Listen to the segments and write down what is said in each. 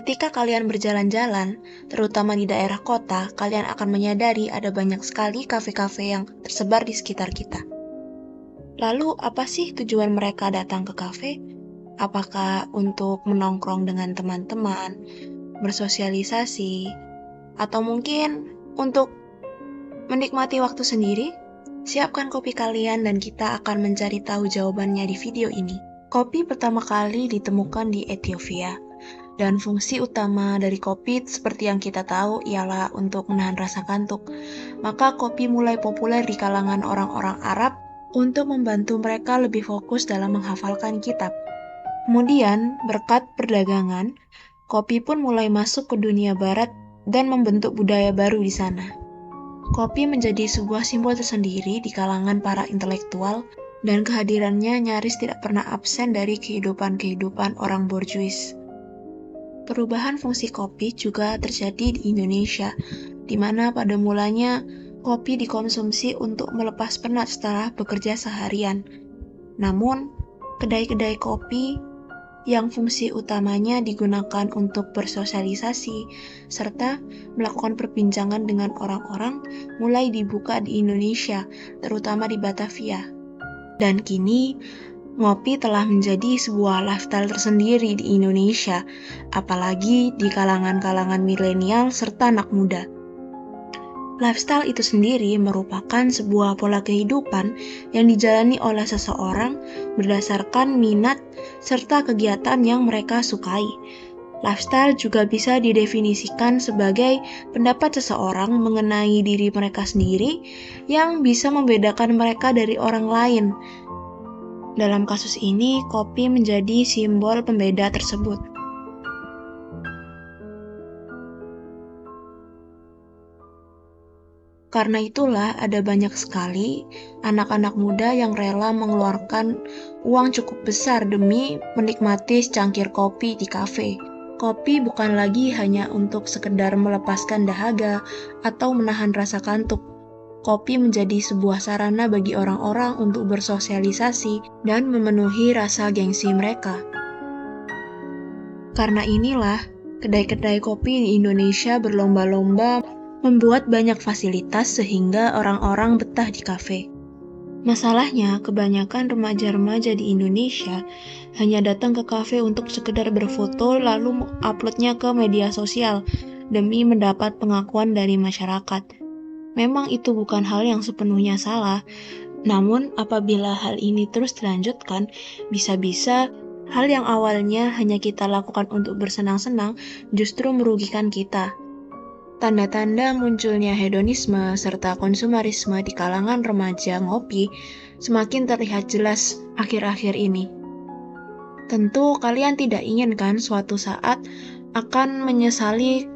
Ketika kalian berjalan-jalan, terutama di daerah kota, kalian akan menyadari ada banyak sekali kafe-kafe yang tersebar di sekitar kita. Lalu, apa sih tujuan mereka datang ke kafe? Apakah untuk menongkrong dengan teman-teman, bersosialisasi, atau mungkin untuk menikmati waktu sendiri? Siapkan kopi kalian dan kita akan mencari tahu jawabannya di video ini. Kopi pertama kali ditemukan di Ethiopia. Dan fungsi utama dari kopi seperti yang kita tahu ialah untuk menahan rasa kantuk. Maka kopi mulai populer di kalangan orang-orang Arab untuk membantu mereka lebih fokus dalam menghafalkan kitab. Kemudian, berkat perdagangan, kopi pun mulai masuk ke dunia barat dan membentuk budaya baru di sana. Kopi menjadi sebuah simbol tersendiri di kalangan para intelektual dan kehadirannya nyaris tidak pernah absen dari kehidupan orang borjuis. Perubahan fungsi kopi juga terjadi di Indonesia, di mana pada mulanya kopi dikonsumsi untuk melepas penat setelah bekerja seharian. Namun, kedai-kedai kopi yang fungsi utamanya digunakan untuk bersosialisasi serta melakukan perbincangan dengan orang-orang mulai dibuka di Indonesia, terutama di Batavia. Dan kini, ngopi telah menjadi sebuah lifestyle tersendiri di Indonesia, apalagi di kalangan-kalangan milenial serta anak muda. Lifestyle itu sendiri merupakan sebuah pola kehidupan yang dijalani oleh seseorang berdasarkan minat serta kegiatan yang mereka sukai. Lifestyle juga bisa didefinisikan sebagai pendapat seseorang mengenai diri mereka sendiri yang bisa membedakan mereka dari orang lain. Dalam kasus ini, kopi menjadi simbol pembeda tersebut. Karena itulah ada banyak sekali anak-anak muda yang rela mengeluarkan uang cukup besar demi menikmati secangkir kopi di kafe. Kopi bukan lagi hanya untuk sekedar melepaskan dahaga atau menahan rasa kantuk. Kopi menjadi sebuah sarana bagi orang-orang untuk bersosialisasi dan memenuhi rasa gengsi mereka. Karena inilah, kedai-kedai kopi di Indonesia berlomba-lomba membuat banyak fasilitas sehingga orang-orang betah di kafe. Masalahnya, kebanyakan remaja-remaja di Indonesia hanya datang ke kafe untuk sekedar berfoto lalu uploadnya ke media sosial demi mendapat pengakuan dari masyarakat. Memang itu bukan hal yang sepenuhnya salah, namun apabila hal ini terus dilanjutkan, bisa-bisa hal yang awalnya hanya kita lakukan untuk bersenang-senang justru merugikan kita. Tanda-tanda munculnya hedonisme serta konsumerisme di kalangan remaja ngopi semakin terlihat jelas akhir-akhir ini. Tentu kalian tidak ingin kan suatu saat akan menyesali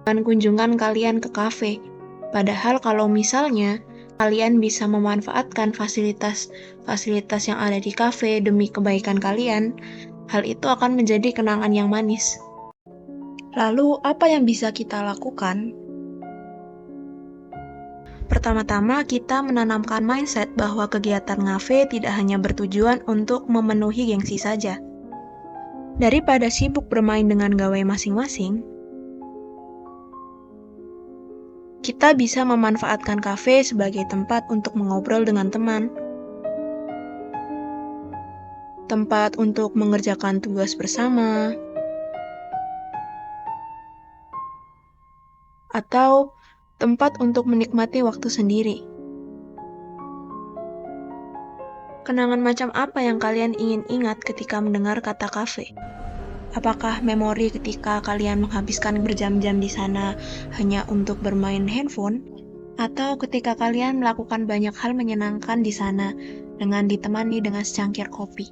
kunjungan kalian ke kafe. Padahal kalau misalnya kalian bisa memanfaatkan fasilitas yang ada di kafe demi kebaikan kalian, hal itu akan menjadi kenangan yang manis. Lalu, apa yang bisa kita lakukan? Pertama-tama, kita menanamkan mindset bahwa kegiatan ngafe tidak hanya bertujuan untuk memenuhi gengsi saja. Daripada sibuk bermain dengan gawai masing-masing, kita bisa memanfaatkan kafe sebagai tempat untuk mengobrol dengan teman, tempat untuk mengerjakan tugas bersama, atau tempat untuk menikmati waktu sendiri. Kenangan macam apa yang kalian ingin ingat ketika mendengar kata kafe? Apakah memori ketika kalian menghabiskan berjam-jam di sana hanya untuk bermain handphone? Atau ketika kalian melakukan banyak hal menyenangkan di sana dengan ditemani dengan secangkir kopi?